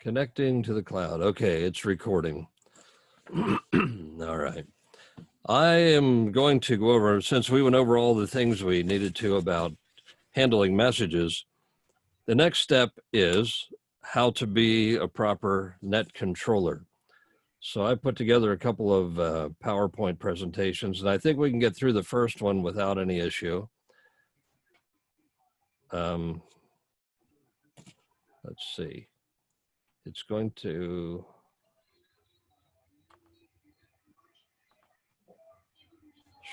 Connecting to the cloud. Okay, it's recording. All right. I am going to go over, since we went over all the things we needed to about handling messages, the next step is how to be a proper net controller. So I put together a couple of PowerPoint presentations, and I think we can get through the first one without any issue. Let's see. It's going to...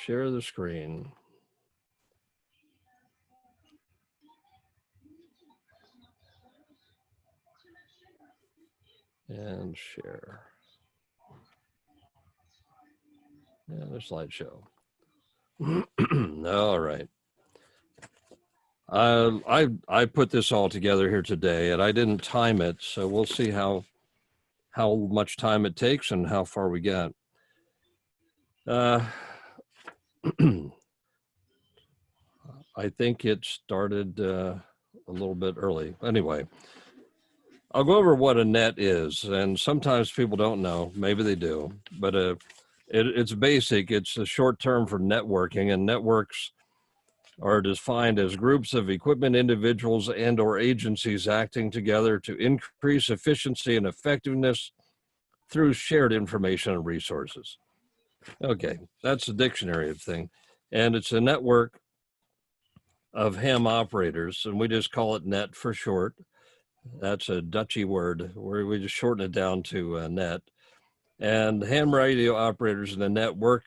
share the screen. And share. And a slideshow. All right. I put this all together here today, and I didn't time it, so we'll see how much time it takes and how far we get. I think it started a little bit early. Anyway, I'll go over what a net is, and sometimes people don't know. Maybe they do, but it's basic. It's a short term for networking, and networks are defined as groups of equipment, individuals, and or agencies acting together to increase efficiency and effectiveness through shared information and resources. Okay, that's a dictionary thing. And it's a network of ham operators, and we just call it net for short. That's a Dutchy word where we just shorten it down to net. And ham radio operators in the network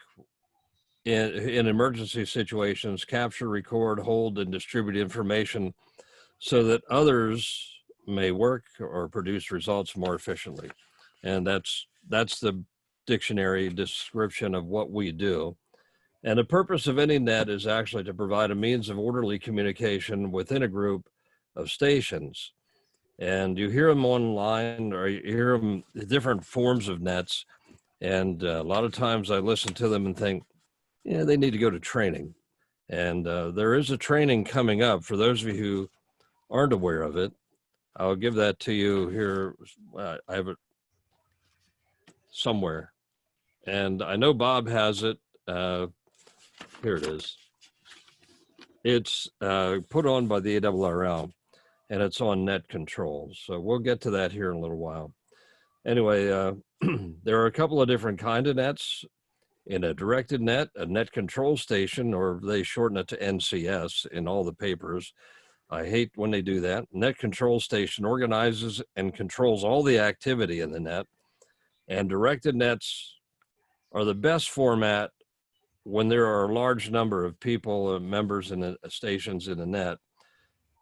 in emergency situations capture, record, hold, and distribute information so that others may work or produce results more efficiently. And that's the dictionary description of what we do. And the purpose of any net is actually to provide a means of orderly communication within a group of stations. And you hear them online, or you hear them different forms of nets. And a lot of times I listen to them and think, yeah, they need to go to training. And there is a training coming up for those of you who aren't aware of it. I'll give that to you here. I have it somewhere. And I know Bob has it. Here it is. It's put on by the ARRL, and it's on net control. So we'll get to that here in a little while. Anyway, there are a couple of different kinds of nets. In a directed net, a net control station, or they shorten it to NCS in all the papers. I hate when they do that. Net control station organizes and controls all the activity in the net. And directed nets are the best format when there are a large number of people, members in the stations in the net.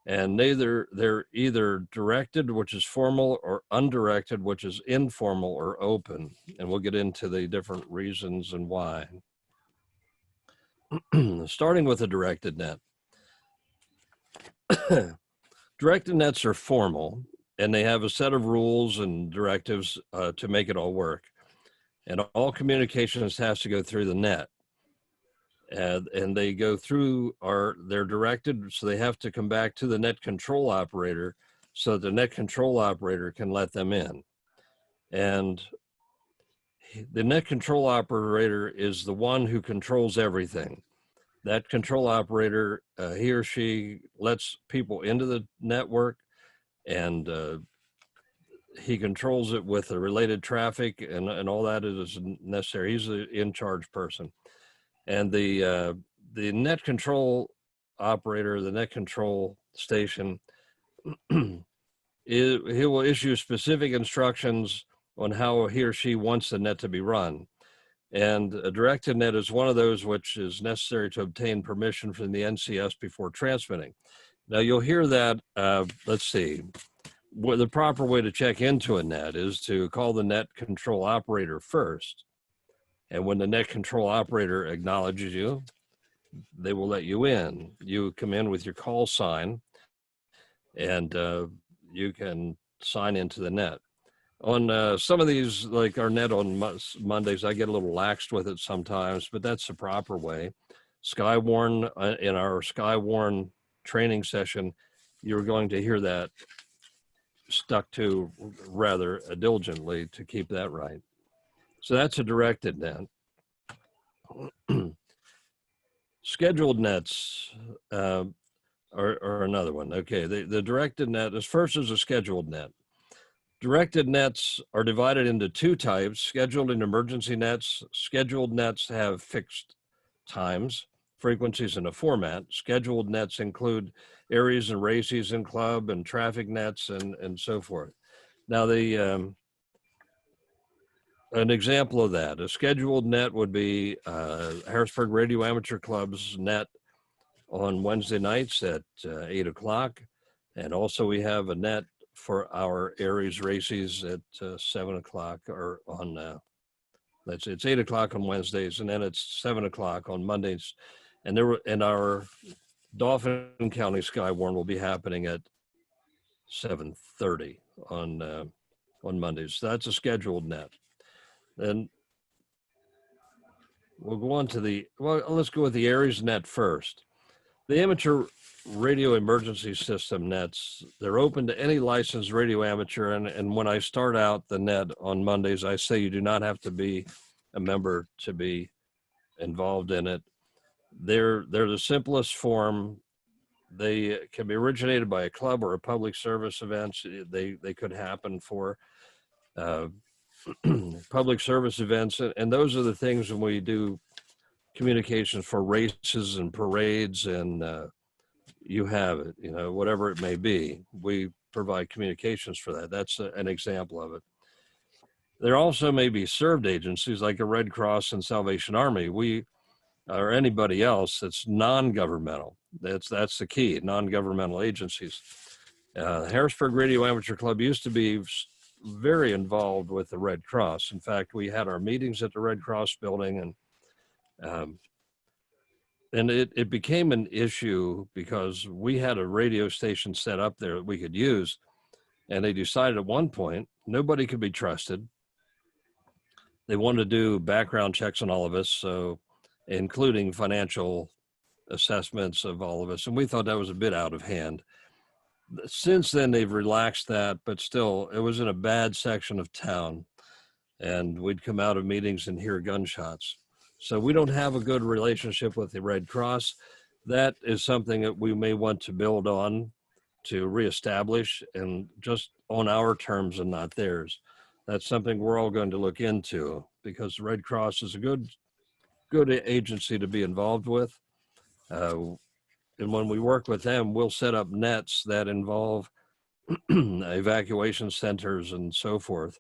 And they're either directed, which is formal, or undirected, which is informal or open. And we'll get into the different reasons and why. Starting with a directed net. Directed nets are formal, and they have a set of rules and directives to make it all work. And all communications has to go through the net. And they go through, they're directed, so they have to come back to the net control operator so that the net control operator can let them in. And the net control operator is the one who controls everything. That control operator, he or she lets people into the network, and he controls it with the related traffic and all that is necessary. He's the in-charge person. And the net control operator, the net control station, he will issue specific instructions on how he or she wants the net to be run. And a directed net is one of those which is necessary to obtain permission from the NCS before transmitting. Now you'll hear that, let's see, the proper way to check into a net is to call the net control operator first. And when the net control operator acknowledges you, they will let you in. You come in with your call sign, and you can sign into the net. On some of these, like our net on Mondays, I get a little laxed with it sometimes, but that's the proper way. Skywarn, in our Skywarn training session, you're going to hear that stuck to rather diligently to keep that right. So that's a directed net. Scheduled nets are another one. Okay, the directed net is first is a scheduled net. Directed nets are divided into two types: scheduled and emergency nets. Scheduled nets have fixed times, frequencies, and a format. Scheduled nets include ARES and RACES and club and traffic nets and so forth. Now, an example of that, a scheduled net would be Harrisburg Radio Amateur Club's net on Wednesday nights at 8 o'clock. And also we have a net for our ARES races at 7 o'clock, or on, it's 8 o'clock on Wednesdays, and then it's 7 o'clock on Mondays. And our Dauphin County Skywarn will be happening at 7:30 on Mondays. So that's a scheduled net. Then we'll go on to let's go with the ARES net first. The amateur radio emergency system nets, they're open to any licensed radio amateur. And when I start out the net on Mondays, I say you do not have to be a member to be involved in it. They're the simplest form. They can be originated by a club or a public service event. They could happen for public service events. And those are the things when we do communications for races and parades and you have it, whatever it may be, we provide communications for that. That's an example of it. There also may be served agencies like a Red Cross and Salvation Army. Or anybody else that's non-governmental. That's the key, non-governmental agencies. Harrisburg Radio Amateur Club used to be very involved with the Red Cross. In fact, we had our meetings at the Red Cross building, and it became an issue because we had a radio station set up there that we could use, and they decided at one point nobody could be trusted. They wanted to do background checks on all of us, so including financial assessments of all of us, and we thought that was a bit out of hand. Since then, they've relaxed that, but still, it was in a bad section of town, and we'd come out of meetings and hear gunshots. So we don't have a good relationship with the Red Cross. That is something that we may want to build on to reestablish, and just on our terms and not theirs. That's something we're all going to look into, because the Red Cross is a good agency to be involved with. And when we work with them, we'll set up nets that involve evacuation centers and so forth.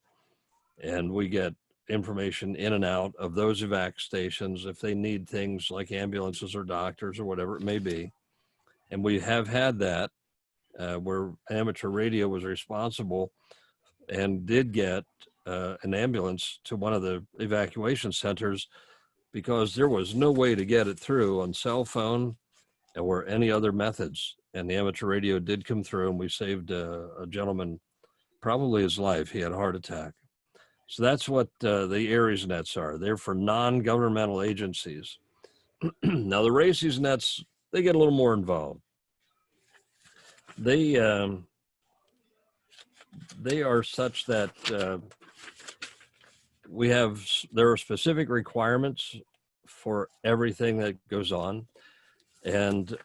And we get information in and out of those evac stations if they need things like ambulances or doctors or whatever it may be. And we have had that where amateur radio was responsible and did get an ambulance to one of the evacuation centers because there was no way to get it through on cell phone or any other methods. And the amateur radio did come through, and we saved a gentleman, probably his life. He had a heart attack. So that's what the ARES nets are. They're for non-governmental agencies. Now the RACES nets, they get a little more involved. They are such that there are specific requirements for everything that goes on. And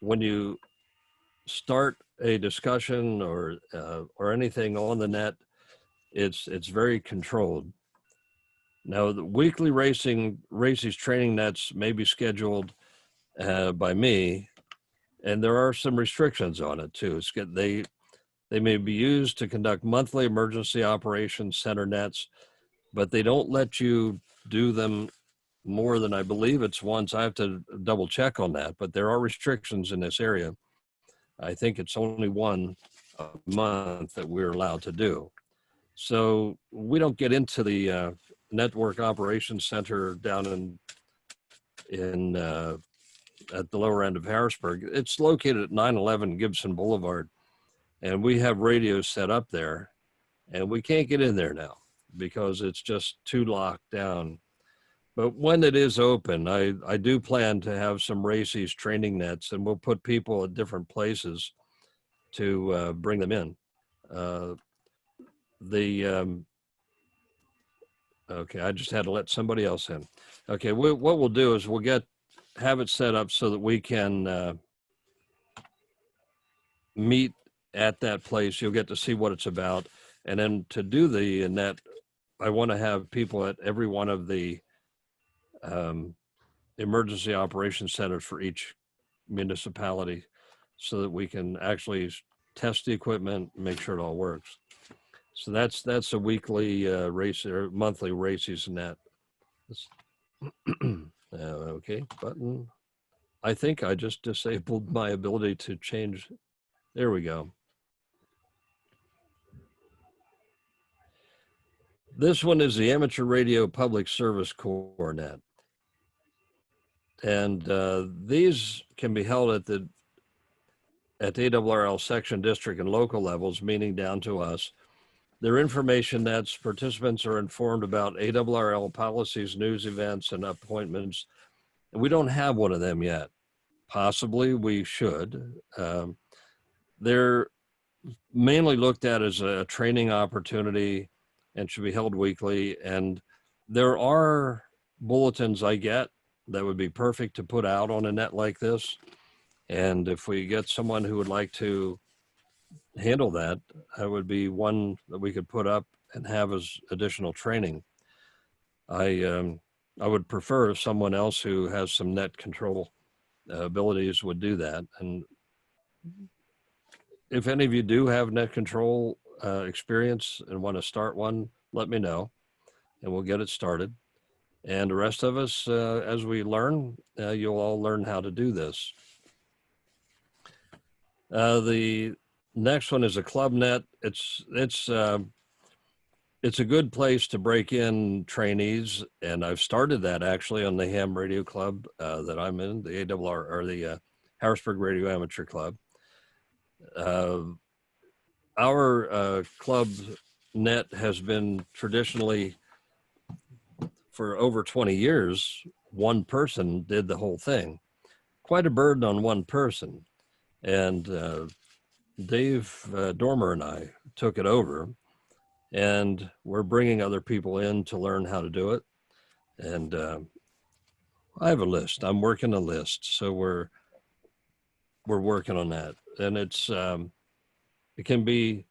when you start a discussion or anything on the net, it's very controlled. Now, the weekly races training nets may be scheduled by me, and there are some restrictions on it too. They may be used to conduct monthly emergency operations center nets, but they don't let you do them more than, I believe it's once. I have to double check on that, but there are restrictions in this area. I think it's only one a month that we're allowed to do. So we don't get into the network operations center down in at the lower end of Harrisburg. It's located at 911 Gibson Boulevard, and we have radios set up there, and we can't get in there now because it's just too locked down. But when it is open, I do plan to have some RACES training nets, and we'll put people at different places to bring them in. Okay, I just had to let somebody else in. Okay, what we'll do is we'll have it set up so that we can meet at that place. You'll get to see what it's about. And then to do the net, I want to have people at every one of the emergency operations centers for each municipality so that we can actually test the equipment, make sure it all works. So that's a weekly race or monthly races net. Okay, button. I think I just disabled my ability to change. There we go. This one is the Amateur Radio Public Service Corps net. And these can be held at the ARRL section, district, and local levels, meaning down to us. They're information nets. Participants are informed about ARRL policies, news events, and appointments. And we don't have one of them yet. Possibly we should. They're mainly looked at as a training opportunity and should be held weekly. And there are bulletins I get that would be perfect to put out on a net like this. And if we get someone who would like to handle that, that would be one that we could put up and have as additional training. I would prefer if someone else who has some net control abilities would do that. And if any of you do have net control experience and want to start one, let me know and we'll get it started. And the rest of us, as we learn, you'll all learn how to do this. The next one is a club net. It's a good place to break in trainees, and I've started that actually on the Ham Radio Club that I'm in, the ARR or the Harrisburg Radio Amateur Club. Our club net has been traditionally, for over 20 years, one person did the whole thing. Quite a burden on one person. And Dave Dormer and I took it over, and we're bringing other people in to learn how to do it. And I have a list. I'm working a list, so we're working on that. And it's it can be,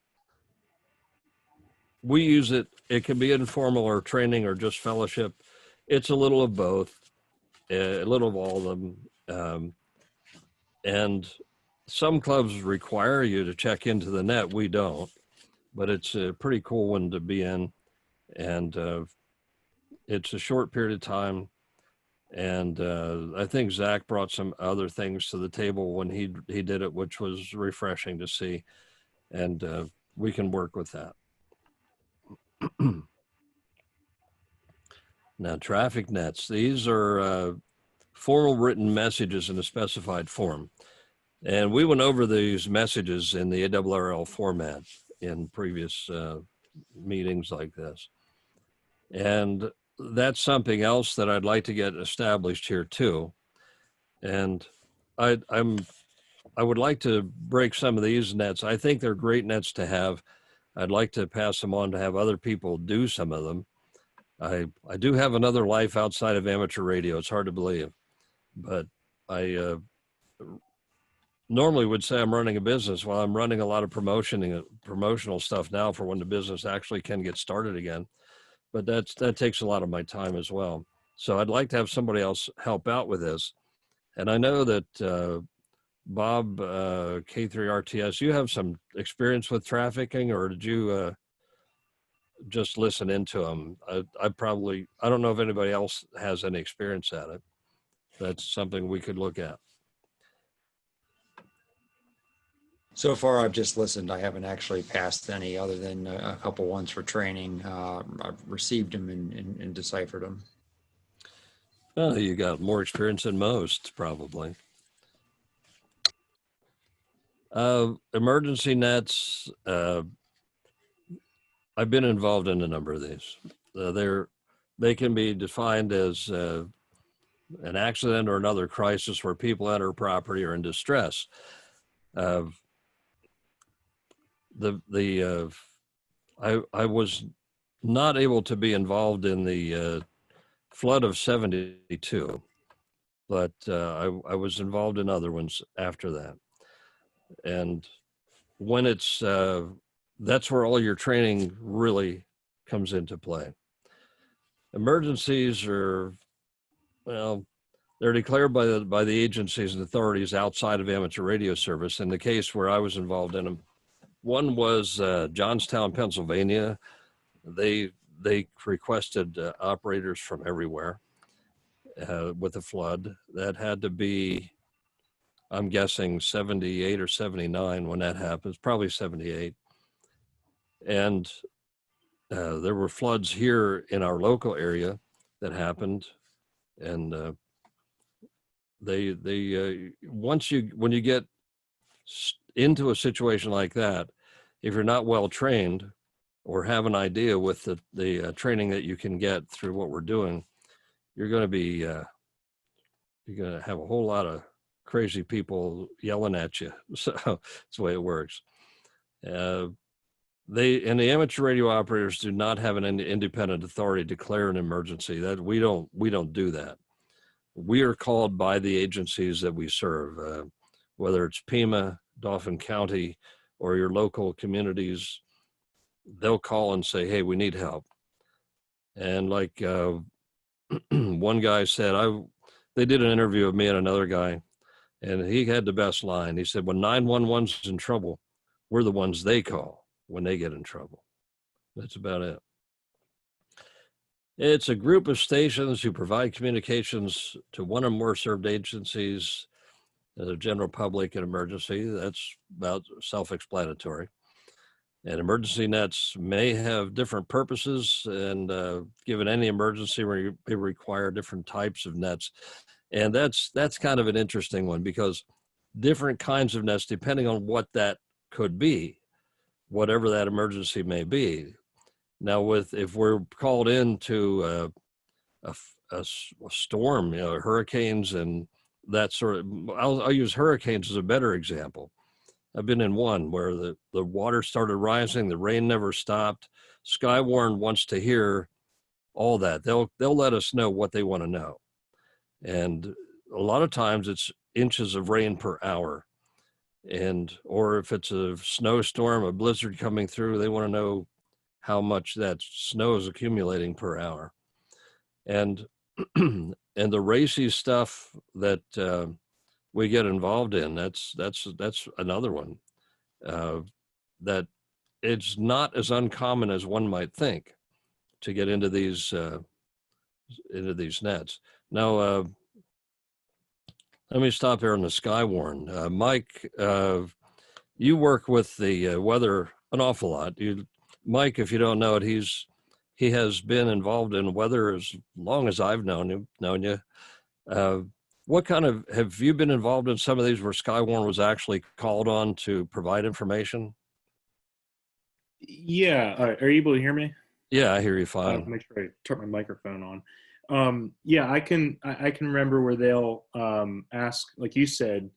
we use it. It can be informal or training or just fellowship. It's a little of both, a little of all of them. And some clubs require you to check into the net. We don't, but it's a pretty cool one to be in. And it's a short period of time. And I think Zach brought some other things to the table when he did it, which was refreshing to see. And we can work with that. Now, traffic nets. These are formal written messages in a specified form. And we went over these messages in the ARRL format in previous meetings like this. And that's something else that I'd like to get established here too. And I would like to break some of these nets. I think they're great nets to have. I'd like to pass them on to have other people do some of them. I do have another life outside of amateur radio. It's hard to believe, but I normally would say I'm running a business. Well, I'm running a lot of promotional stuff now for when the business actually can get started again. But that takes a lot of my time as well. So I'd like to have somebody else help out with this. And I know that Bob, K3RTS, you have some experience with trafficking, or did you just listen into them? I don't know if anybody else has any experience at it. That's something we could look at. So far, I've just listened. I haven't actually passed any other than a couple ones for training. I've received them and deciphered them. Well, you got more experience than most, probably. Emergency nets. I've been involved in a number of these. They can be defined as an accident or another crisis where people enter property or in distress. I was not able to be involved in the flood of 72, but I was involved in other ones after that. And when that's where all your training really comes into play. Emergencies are, well, they're declared by the agencies and authorities outside of amateur radio service. In the case where I was involved in them, one was Johnstown, Pennsylvania. They requested operators from everywhere with the flood. That had to be, I'm guessing 78 or 79 when that happens, probably 78. And there were floods here in our local area that happened. And when you get into a situation like that, if you're not well trained or have an idea with the training that you can get through what we're doing, you're going to have a whole lot of crazy people yelling at you. So that's the way it works. The amateur radio operators do not have an independent authority to declare an emergency. That we don't do that. We are called by the agencies that we serve, whether it's Pima, Dauphin County, or your local communities. They'll call and say, "Hey, we need help." And like one guy said, they did an interview of me and another guy, and he had the best line. He said, "When 911's in trouble, we're the ones they call when they get in trouble." That's about it. It's a group of stations who provide communications to one or more served agencies, the general public and emergency. That's about self-explanatory. And emergency nets may have different purposes, and given any emergency, we require different types of nets. And that's kind of an interesting one, because different kinds of nets, depending on what that could be, whatever that emergency may be. Now, if we're called into a storm, hurricanes and that sort of, I'll use hurricanes as a better example. I've been in one where the water started rising, the rain never stopped. Skywarn wants to hear all that. They'll let us know what they want to know. And a lot of times it's inches of rain per hour. Or if it's a snowstorm, a blizzard coming through, they want to know how much that snow is accumulating per hour. And the racy stuff that we get involved in, that's another one that it's not as uncommon as one might think to get into these nets. Now, let me stop here on the Skywarn. Mike, you work with the weather an awful lot. Mike, if you don't know it, he has been involved in weather as long as I've known you. What have you been involved in some of these where Skywarn was actually called on to provide information? Yeah. Are you able to hear me? Yeah, I hear you fine. Make sure I turn my microphone on. Yeah, I can remember where they'll ask, like you said,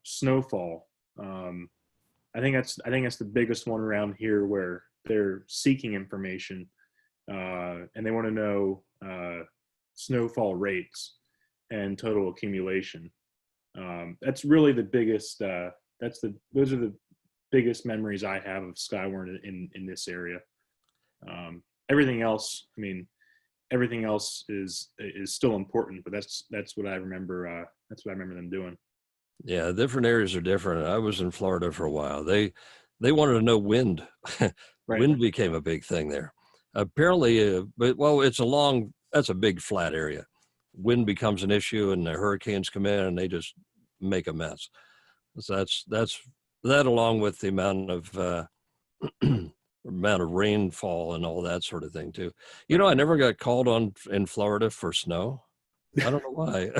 snowfall. I think that's the biggest one around here where they're seeking information, and they want to know snowfall rates and total accumulation. That's really the biggest. Those are the biggest memories I have of Skywarn in this area. Everything else, everything else is still important, but that's what I remember. That's what I remember them doing. Yeah, different areas are different. I was in Florida for a while. They wanted to know wind. Right. Wind became a big thing there. Apparently, that's a big flat area. Wind becomes an issue, and the hurricanes come in, and they just make a mess. So that's that, along with the amount of rainfall and all that sort of thing too. I never got called on in Florida for snow. I don't know why.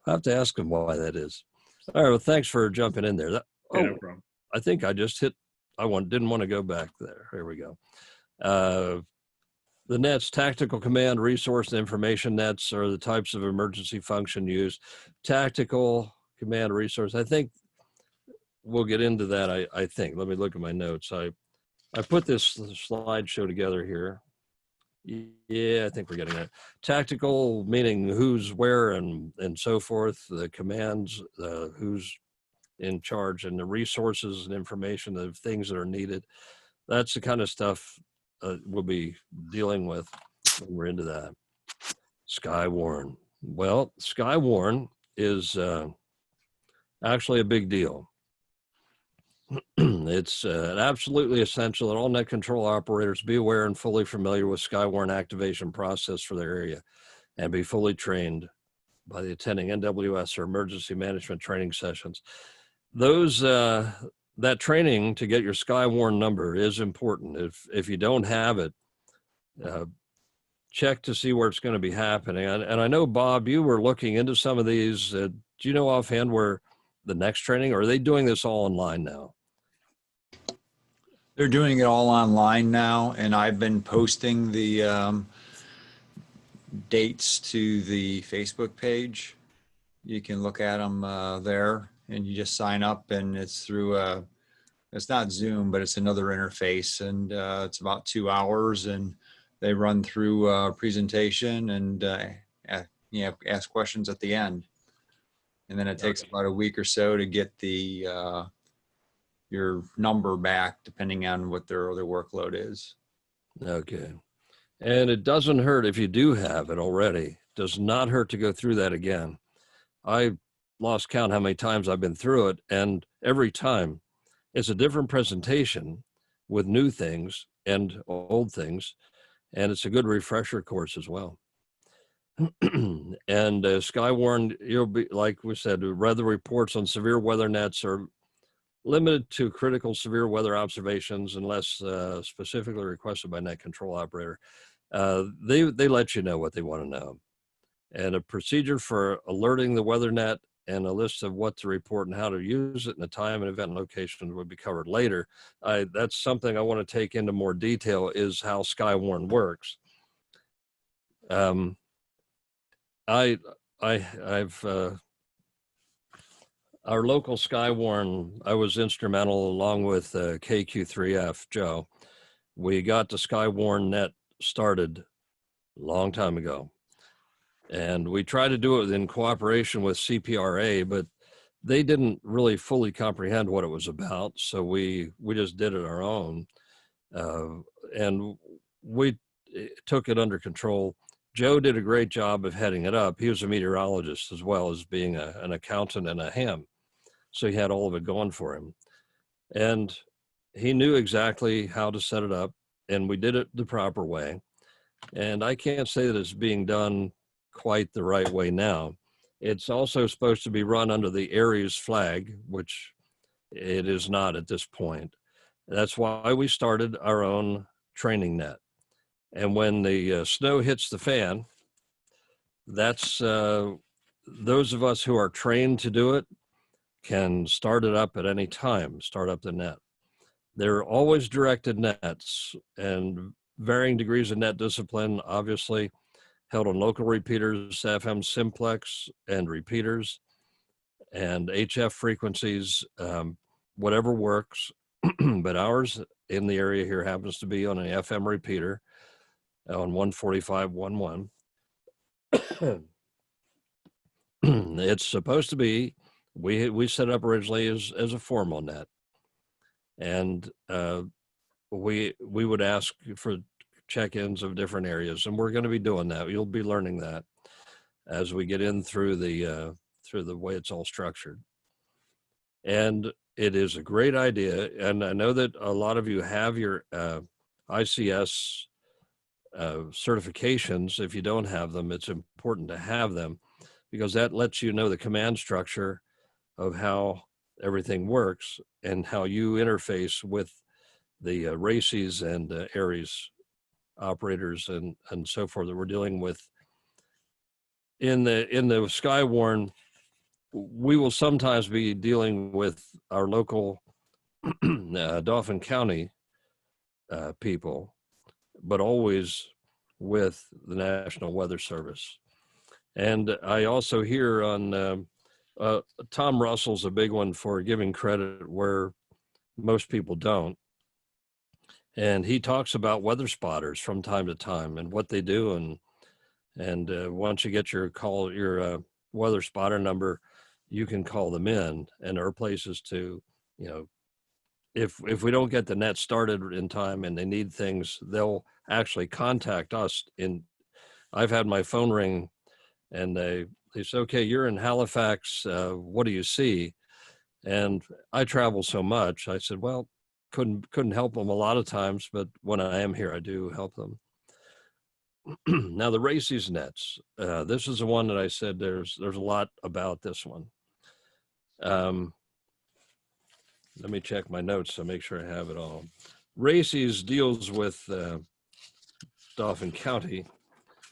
I have to ask them why that is. All right. Well, thanks for jumping in there. No problem. I think I just hit. Didn't want to go back there. Here we go. The nets, tactical command, resource, and information nets are the types of emergency function used. Tactical command, resource. I think we'll get into that. I think. Let me look at my notes. I put this slideshow together here. Yeah, I think we're getting it. Tactical, meaning who's where and so forth. The commands, who's in charge, and the resources and information of things that are needed. That's the kind of stuff we'll be dealing with when we're into that. Skywarn. Well, Skywarn is actually a big deal. It's absolutely essential that all net control operators be aware and fully familiar with Skywarn activation process for their area and be fully trained by the attending NWS or emergency management training sessions. Those that training to get your Skywarn number is important. If you don't have it, check to see where it's going to be happening. And I know, Bob, you were looking into some of these. Do you know offhand where the next training, or are they doing this all online now? They're doing it all online now, and I've been posting the dates to the Facebook page. You can look at them there, and you just sign up, and it's through it's not Zoom, but it's another interface, and it's about 2 hours, and they run through a presentation and ask questions at the end. And then it takes about a week or so to get the your number back, depending on what their other workload is. Okay. And it doesn't hurt if you do have it already. Does not hurt to go through that again. I lost count how many times I've been through it, and every time it's a different presentation with new things and old things, and it's a good refresher course as well. And Skywarn, you'll be, like we said, weather reports on severe weather nets are limited to critical severe weather observations unless specifically requested by net control operator. They let you know what they want to know. And a procedure for alerting the weather net and a list of what to report and how to use it and the time and event and location would be covered later. That's something I want to take into more detail, is how Skywarn works. I've our local Skywarn, I was instrumental along with KQ3F, Joe. We got the Skywarn net started a long time ago. And we tried to do it in cooperation with CPRA, but they didn't really fully comprehend what it was about. So we just did it our own. And we took it under control. Joe did a great job of heading it up. He was a meteorologist as well as being an accountant and a ham. So he had all of it going for him. And he knew exactly how to set it up, and we did it the proper way. And I can't say that it's being done quite the right way now. It's also supposed to be run under the ARES flag, which it is not at this point. That's why we started our own training net. And when the snow hits the fan, that's those of us who are trained to do it can start it up at any time, start up the net. They're always directed nets and varying degrees of net discipline, obviously held on local repeaters, FM simplex and repeaters and HF frequencies, whatever works. But ours in the area here happens to be on an FM repeater on 145.11. It's supposed to be, we set up originally as a formal net. And we would ask for check-ins of different areas, and we're going to be doing that. You'll be learning that as we get in through the way it's all structured. And it is a great idea. And I know that a lot of you have your ICS certifications. If you don't have them, it's important to have them, because that lets you know the command structure of how everything works and how you interface with the RACES and ARES operators and so forth that we're dealing with. In the Skywarn, we will sometimes be dealing with our local Dauphin County people, but always with the National Weather Service. And I also hear on Tom Russell's a big one for giving credit where most people don't. And he talks about weather spotters from time to time and what they do. And once you get your weather spotter number, you can call them in. And there are places to, you know, if we don't get the net started in time and they need things, they'll actually contact us. I've had my phone ring and they say, okay, you're in Halifax. What do you see? And I travel so much. I said, well, couldn't help them a lot of times, but when I am here, I do help them. Now the RACES nets. This is the one that I said there's a lot about this one. Let me check my notes to make sure I have it all. RACES deals with Dauphin County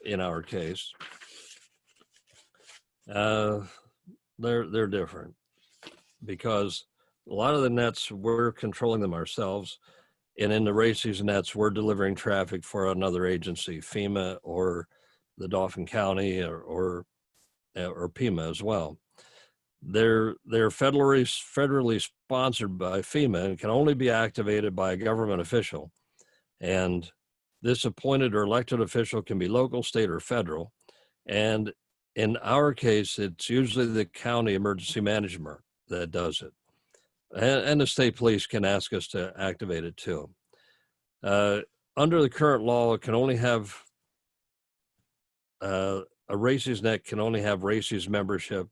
in our case. They're different because a lot of the nets, we're controlling them ourselves. And in the RACES nets, we're delivering traffic for another agency, FEMA or the Dauphin County or PEMA as well. They're federally sponsored by FEMA and can only be activated by a government official. And this appointed or elected official can be local, state, or federal. And in our case, it's usually the county emergency management that does it. And the state police can ask us to activate it too. Under the current law, it can only have, a RACES net can only have RACES membership,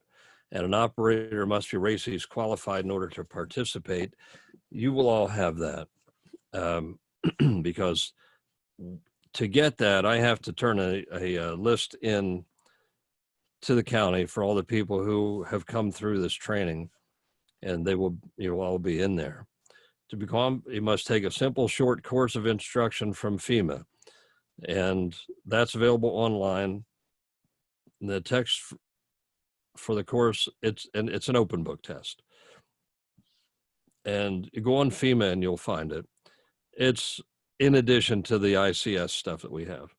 and an operator must be RACES qualified in order to participate. You will all have that because to get that, I have to turn a list in to the county for all the people who have come through this training, and you'll all be in there. To become, you must take a simple short course of instruction from FEMA, and that's available online. The text for the course, it's an open book test. And you go on FEMA and you'll find it. It's in addition to the ICS stuff that we have.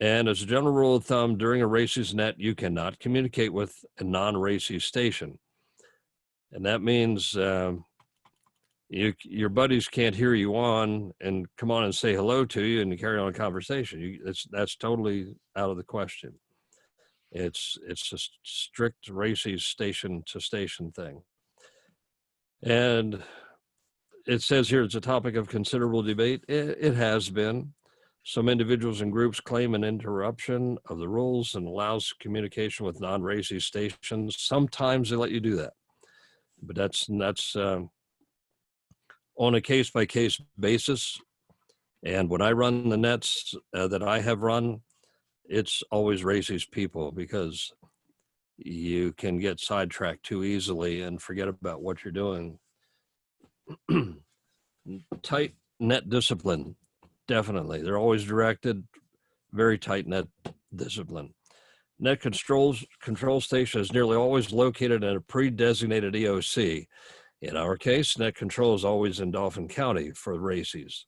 And as a general rule of thumb, during a RACES net, you cannot communicate with a non-RACES station. And that means your buddies can't hear you on and come on and say hello to you and carry on a conversation. That's totally out of the question. It's a strict RACES station to station thing. And it says here it's a topic of considerable debate. It has been. Some individuals and groups claim an interruption of the rules and allows communication with non-RACES stations. Sometimes they let you do that, but that's on a case-by-case basis. And when I run the nets that I have run, it's always RACES people because you can get sidetracked too easily and forget about what you're doing. Tight net discipline, definitely. They're always directed, very tight net discipline. Net control station is nearly always located in a pre-designated EOC. In our case, net control is always in Dauphin County for RACES.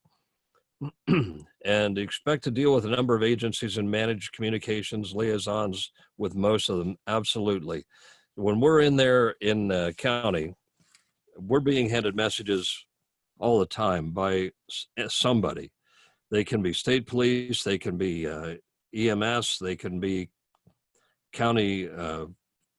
And expect to deal with a number of agencies and manage communications liaisons with most of them. Absolutely. When we're in there in county, we're being handed messages all the time by somebody. They can be state police, they can be EMS, they can be county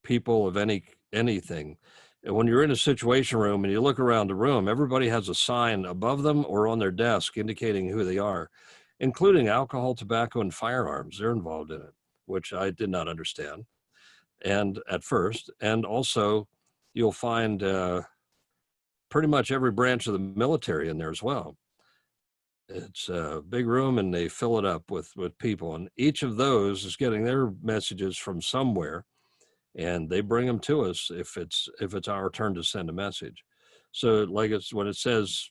people of anything. And when you're in a situation room and you look around the room, everybody has a sign above them or on their desk indicating who they are, including alcohol, tobacco, and firearms. They're involved in it, which I did not understand and at first. And also you'll find pretty much every branch of the military in there as well. It's a big room and they fill it up with people, and each of those is getting their messages from somewhere, and they bring them to us if it's our turn to send a message. So like it's when it says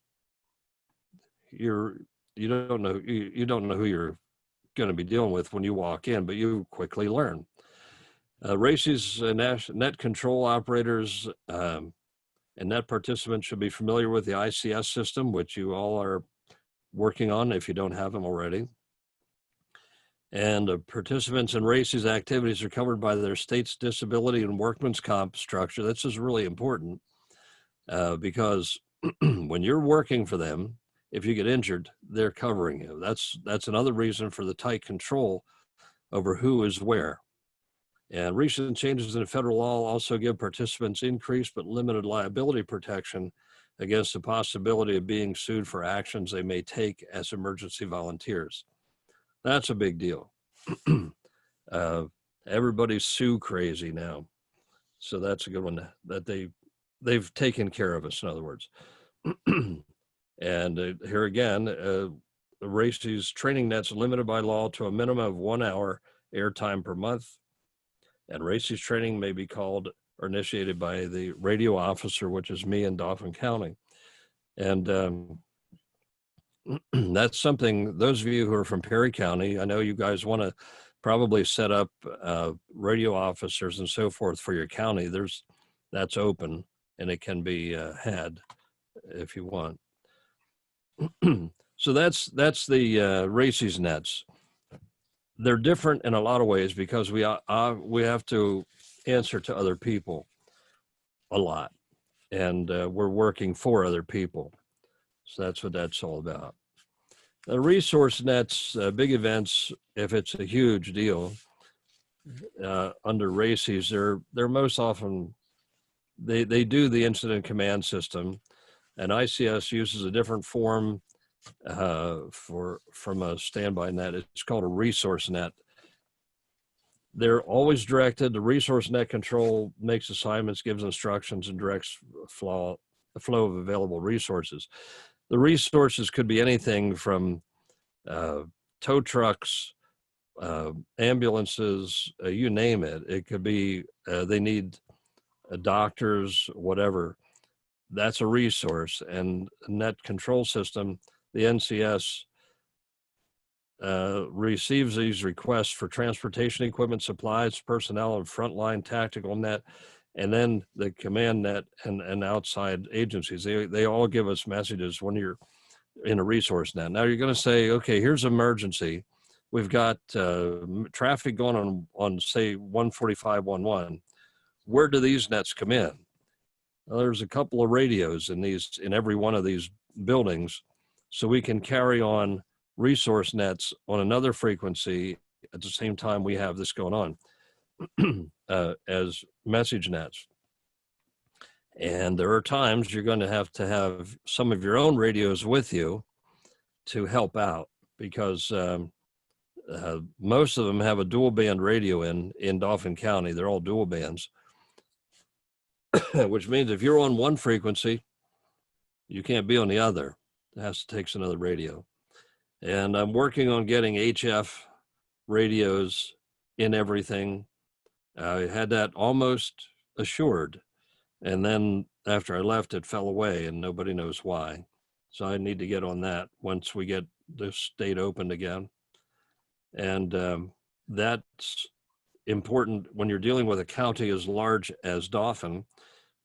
you don't know who you're going to be dealing with when you walk in, but you quickly learn. RACES net control operators and net participants should be familiar with the ICS system, which you all are working on if you don't have them already. And participants in RACES activities are covered by their state's disability and workman's comp structure. This is really important because when you're working for them, if you get injured, they're covering you. That's another reason for the tight control over who is where. And recent changes in federal law also give participants increased but limited liability protection against the possibility of being sued for actions they may take as emergency volunteers. That's a big deal. Everybody's sue crazy now. So that's a good one that they've taken care of us, in other words. And here again, the RACES training net's limited by law to a minimum of 1 hour airtime per month. And RACES training may be called or initiated by the radio officer, which is me in Dauphin County. And that's something, those of you who are from Perry County, I know you guys want to probably set up radio officers and so forth for your county. That's open and it can be had if you want. So that's the RACES nets. They're different in a lot of ways because we have to answer to other people a lot, and we're working for other people. So that's what that's all about. The resource nets, big events, if it's a huge deal under RACES, they're most often, they do the incident command system, and ICS uses a different form from a standby net. It's called a resource net. They're always directed. The resource net control makes assignments, gives instructions, and directs the flow of available resources. The resources could be anything from tow trucks, ambulances, you name it. It could be they need doctors, whatever. That's a resource. And net control system, the NCS receives these requests for transportation equipment, supplies, personnel, and frontline tactical net, and then the command net and outside agencies. They all give us messages when you're in a resource net. Now you're going to say, okay, here's emergency. We've got traffic going on say 145.11. Where do these nets come in? Well, there's a couple of radios in every one of these buildings, so we can carry on resource nets on another frequency at the same time we have this going on as message nets. And there are times you're going to have some of your own radios with you to help out because most of them have a dual band radio in Dauphin County. They're all dual bands, which means if you're on one frequency, you can't be on the other. It has to take another radio. And I'm working on getting HF radios in everything. I had that almost assured. And then after I left, it fell away and nobody knows why. So I need to get on that once we get the state opened again. And that's important when you're dealing with a county as large as Dauphin.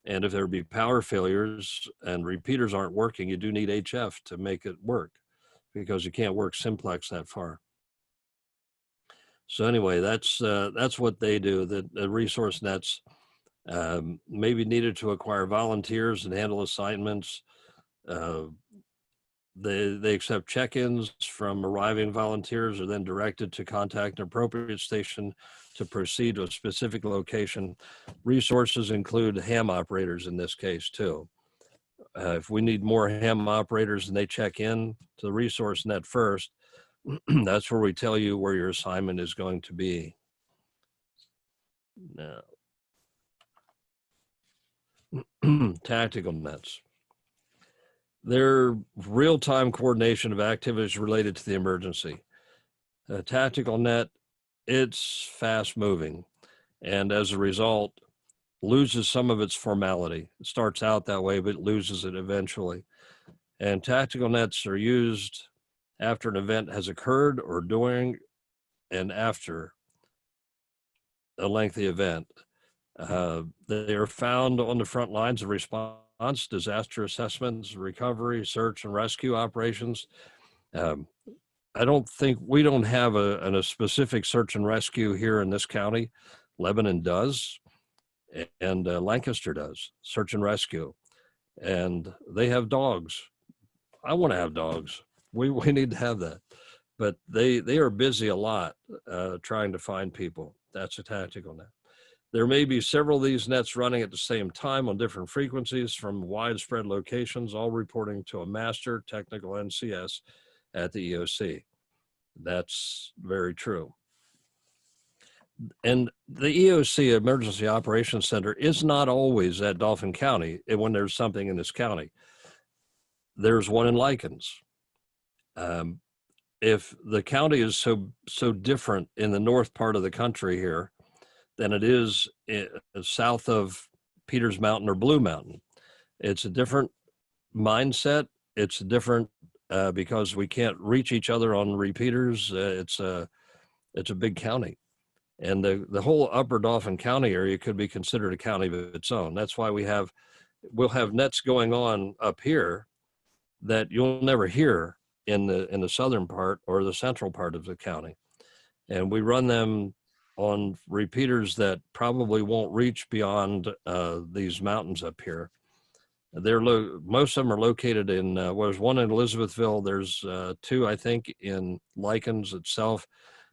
And if there be power failures and repeaters aren't working, you do need HF to make it work because you can't work simplex that far. So anyway, that's what they do. The resource nets may be needed to acquire volunteers and handle assignments. They accept check-ins from arriving volunteers are then directed to contact an appropriate station to proceed to a specific location. Resources include ham operators in this case too. If we need more ham operators and they check in to the resource net first, that's where we tell you where your assignment is going to be. Now, tactical nets. They're real-time coordination of activities related to the emergency. A tactical net, it's fast-moving, and as a result, loses some of its formality. It starts out that way, but loses it eventually. And tactical nets are used after an event has occurred or during and after a lengthy event. They are found on the front lines of response, disaster assessments, recovery, search and rescue operations. I don't think we don't have a specific search and rescue here in this county. Lebanon does, and Lancaster does search and rescue, and they have dogs. I want to have dogs. We need to have that, but they are busy a lot trying to find people. That's a tactical net. There may be several of these nets running at the same time on different frequencies from widespread locations, all reporting to a master technical NCS at the EOC. That's very true. And the EOC, Emergency Operations Center, is not always at Dauphin County when there's something in this county. There's one in Lycans. If the county is so different in the north part of the country here than it is south of Peters Mountain or Blue Mountain, it's a different mindset. It's different because we can't reach each other on repeaters. It's a big county. And the whole upper Dauphin County area could be considered a county of its own. That's why we'll have nets going on up here that you'll never hear in the southern part or the central part of the county. And we run them on repeaters that probably won't reach beyond these mountains up here. Most of them are located in, there's one in Elizabethville. There's two, I think, in Lycans itself.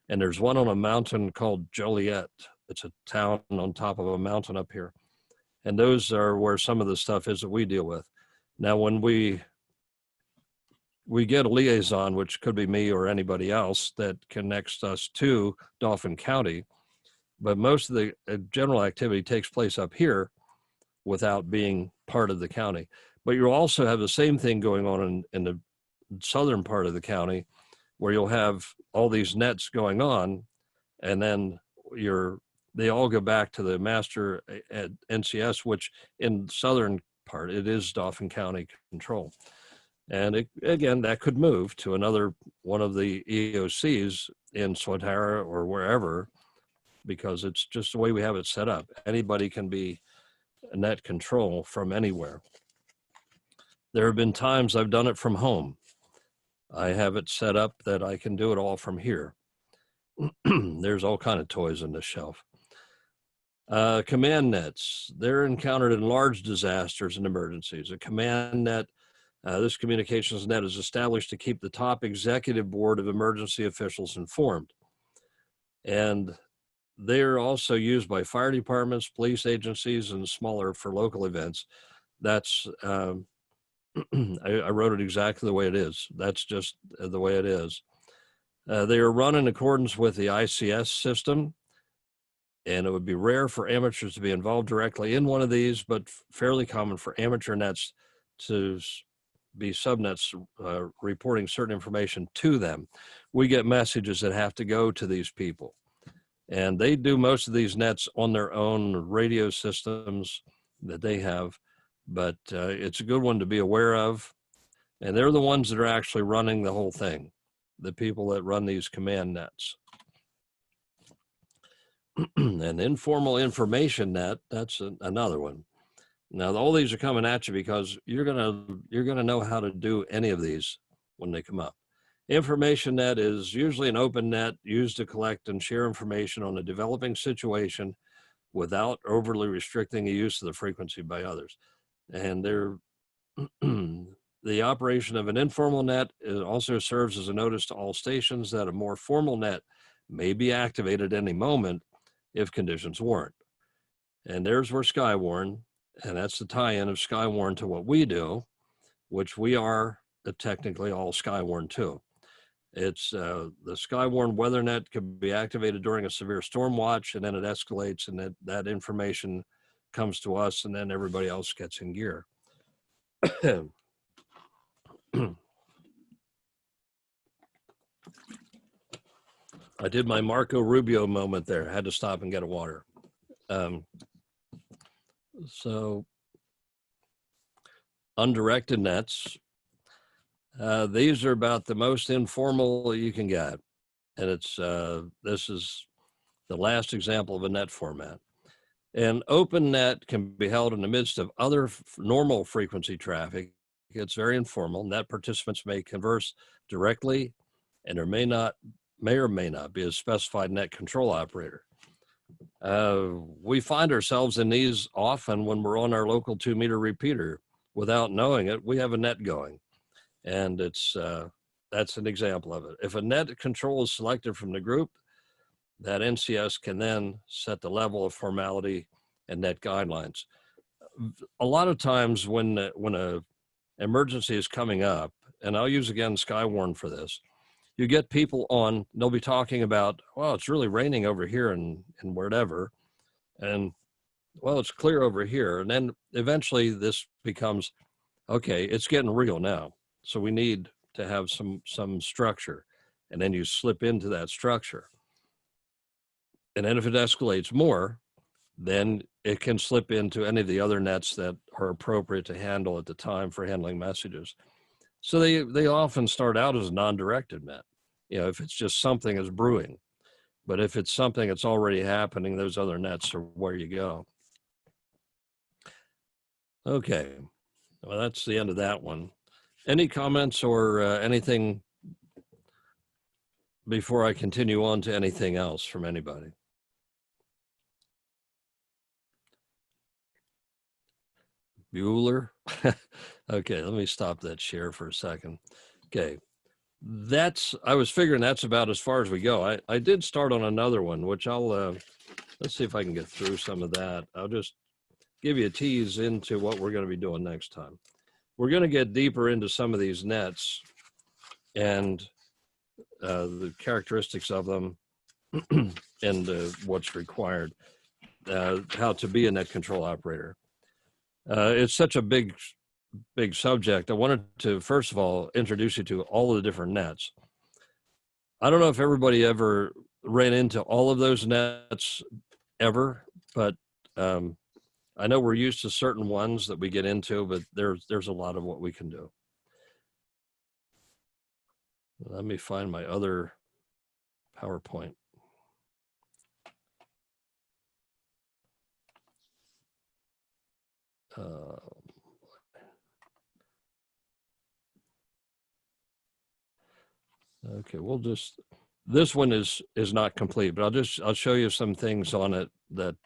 And there's one on a mountain called Joliet. It's a town on top of a mountain up here. And those are where some of the stuff is that we deal with. Now, when we get a liaison, which could be me or anybody else, that connects us to Dauphin County, but most of the general activity takes place up here without being part of the county. But you'll also have the same thing going on in the southern part of the county, where you'll have all these nets going on, and then they all go back to the master at NCS, which in southern part, it is Dauphin County control. And again, that could move to another one of the EOCs in Swatara or wherever, because it's just the way we have it set up. Anybody can be net control from anywhere. There have been times I've done it from home. I have it set up that I can do it all from here. There's all kind of toys on this shelf. Command nets, they're encountered in large disasters and emergencies. A command net, this communications net is established to keep the top executive board of emergency officials informed. And they're also used by fire departments, police agencies, and smaller for local events. That's, I wrote it exactly the way it is. That's just the way it is. They are run in accordance with the ICS system, and it would be rare for amateurs to be involved directly in one of these, but fairly common for amateur nets to be subnets reporting certain information to them. We get messages that have to go to these people, and they do most of these nets on their own radio systems that they have. But it's a good one to be aware of. And they're the ones that are actually running the whole thing, the people that run these command nets. An informal information net, that's another one. Now, all these are coming at you because you're gonna know how to do any of these when they come up. Information net is usually an open net used to collect and share information on a developing situation without overly restricting the use of the frequency by others. And the operation of an informal net also serves as a notice to all stations that a more formal net may be activated at any moment if conditions warrant. And there's where Skywarn, and that's the tie-in of Skywarn to what we do, which we are technically all Skywarn too. It's the Skywarn weather net can be activated during a severe storm watch, and then it escalates, and that information comes to us, and then everybody else gets in gear. I did my Marco Rubio moment there. I had to stop and get a water. So undirected nets, these are about the most informal you can get. And this is the last example of a net format. An open net can be held in the midst of other normal frequency traffic. It's very informal. Net participants may converse directly and there may or may not be a specified net control operator. We find ourselves in these often when we're on our local 2-meter repeater. Without knowing it, we have a net going, and that's an example of it. If a net control is selected from the group, that NCS can then set the level of formality and net guidelines. A lot of times when a emergency is coming up, and I'll use again Skywarn for this, you get people on, they'll be talking about, well, it's really raining over here and wherever, and well, it's clear over here. And then eventually this becomes, okay, it's getting real now. So we need to have some structure. And then you slip into that structure. And then if it escalates more, then it can slip into any of the other nets that are appropriate to handle at the time for handling messages. So they often start out as a non-directed net, if it's just something is brewing. But if it's something that's already happening, those other nets are where you go. Okay, well, that's the end of that one. Any comments or anything before I continue on to anything else from anybody? Bueller? Okay, let me stop that share for a second. Okay, I was figuring that's about as far as we go. I did start on another one, which let's see if I can get through some of that. I'll just give you a tease into what we're going to be doing next time. We're going to get deeper into some of these nets and the characteristics of them and what's required, how to be a net control operator. It's such a big subject. I wanted to, first of all, introduce you to all of the different nets. I don't know if everybody ever ran into all of those nets ever, but I know we're used to certain ones that we get into, but there's a lot of what we can do. Let me find my other PowerPoint. Okay, this one is not complete, but I'll show you some things on it that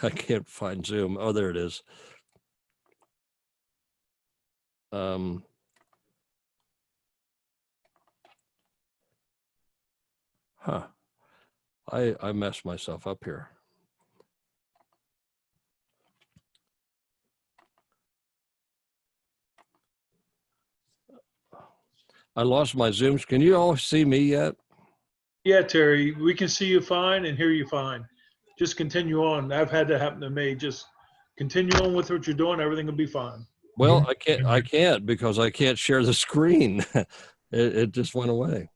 I can't find Zoom. Oh, there it is. I messed myself up here. I lost my Zooms. Can you all see me yet? Yeah, Terry, we can see you fine and hear you fine. Just continue on. I've had that happen to me. Just continue on with what you're doing. Everything will be fine. Well, I can't because I can't share the screen. It just went away.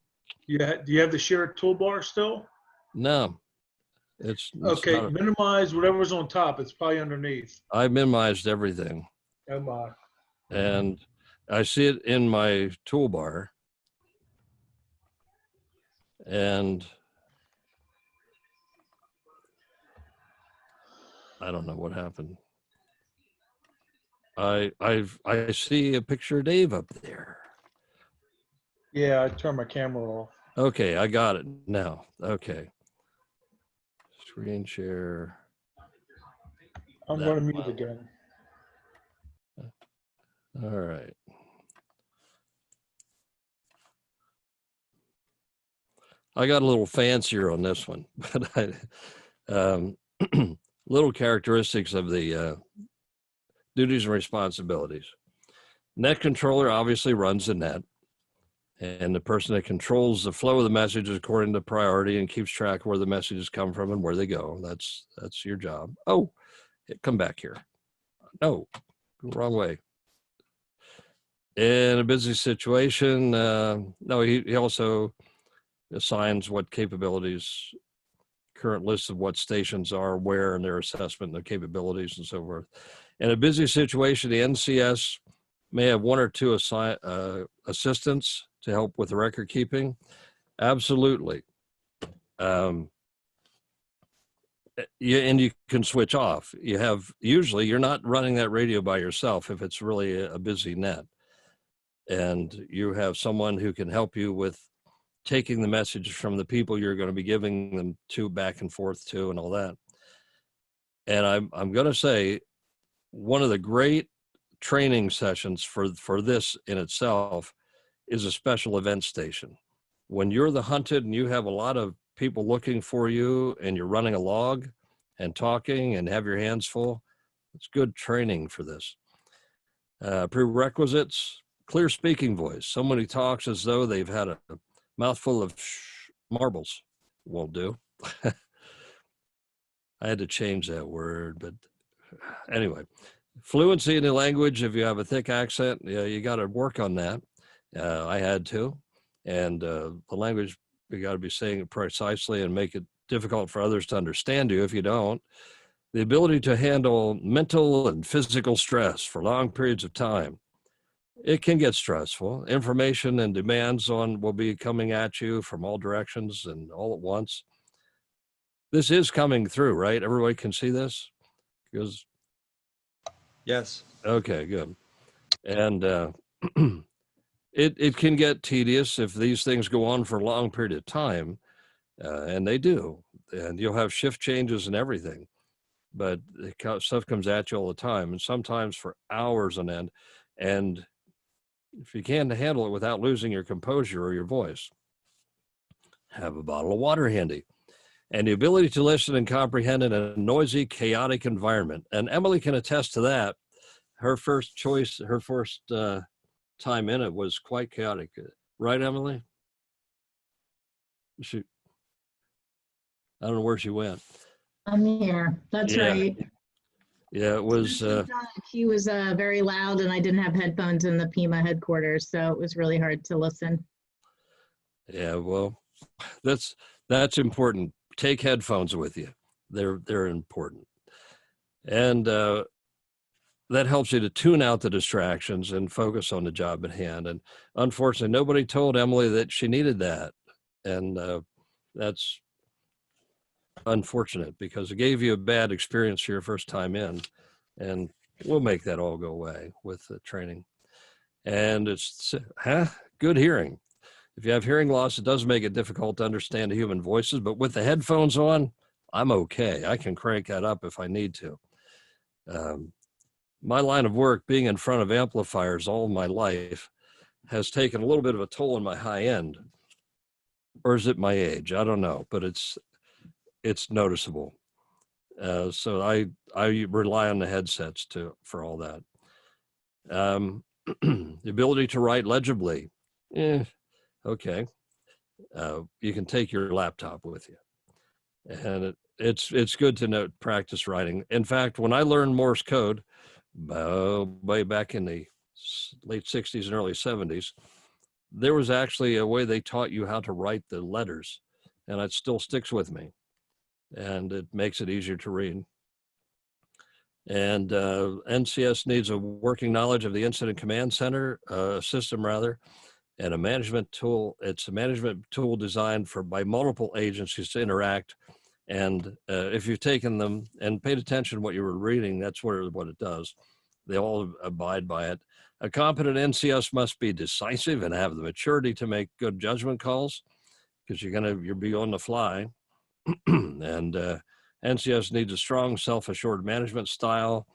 Do you have the share toolbar still? No, it's okay. not. Minimize whatever's on top. It's probably underneath. I minimized everything. Oh my. And I see it in my toolbar. And I don't know what happened. I see a picture of Dave up there. Yeah, I turned my camera off. Okay, I got it now. Okay. Screen share. I'm going to mute again. All right. I got a little fancier on this one, but little characteristics of the duties and responsibilities. Net controller obviously runs the net, and the person that controls the flow of the messages according to priority and keeps track of where the messages come from and where they go. That's your job. Oh, come back here. No, wrong way. In a busy situation, no, he also assigns what capabilities, current lists of what stations are where and their assessment and their capabilities and so forth. In a busy situation, the NCS may have one or two assistants to help with the record keeping. Absolutely. And you can switch off. Usually you're not running that radio by yourself if it's really a busy net. and you have someone who can help you with taking the message from the people you're going to be giving them to back and forth to and all that. And I'm going to say one of the great training sessions for this in itself is a special event station. When you're the hunted and you have a lot of people looking for you and you're running a log and talking and have your hands full, it's good training for this. Prerequisites: clear speaking voice. Someone who talks as though they've had a mouthful of marbles won't do. I had to change that word, but anyway. Fluency in the language. If you have a thick accent, yeah, you got to work on that. I had to. And the language, you got to be saying it precisely and make it difficult for others to understand you if you don't. The ability to handle mental and physical stress for long periods of time. It can get stressful. Information and demands will be coming at you from all directions and all at once. This is coming through, right? Everybody can see this? Because Yes. okay, good. And it can get tedious if these things go on for a long period of time, and they do. And you'll have shift changes and everything, but stuff comes at you all the time, and sometimes for hours on end. And if you can't handle it without losing your composure or your voice, have a bottle of water handy. And the ability to listen and comprehend in a noisy, chaotic environment. And Emily can attest to that. Her first choice, her first time in it was quite chaotic. Right, Emily? I don't know where she went. I'm here. That's Yeah. right. Yeah, it was, He was very loud, and I didn't have headphones in the Pima headquarters, so it was really hard to listen. yeah, well, that's important. Take headphones with you. They're important. And that helps you to tune out the distractions and focus on the job at hand. And unfortunately, nobody told Emily that she needed that. And that's unfortunate because it gave you a bad experience your first time in. And we'll make that all go away with the training. And it's good hearing. If you have hearing loss, it does make it difficult to understand the human voices, but with the headphones on, I'm okay. I can crank that up if I need to. My line of work, being in front of amplifiers all my life, has taken a little bit of a toll on my high end. Or is it my age? I don't know, but it's noticeable. So I rely on the headsets for all that. The ability to write legibly. Okay. You can take your laptop with you. And it's good to practice writing. In fact, when I learned Morse code, way back in the late 60s and early 70s, there was actually a way they taught you how to write the letters, and it still sticks with me. And it makes it easier to read. And NCS needs a working knowledge of the Incident Command Center, system rather, and a management tool. It's a management tool designed by multiple agencies to interact. And if you've taken them and paid attention to what you were reading, that's what it does. They all abide by it. A competent NCS must be decisive and have the maturity to make good judgment calls, because you'll be on the fly. And NCS needs a strong, self-assured management style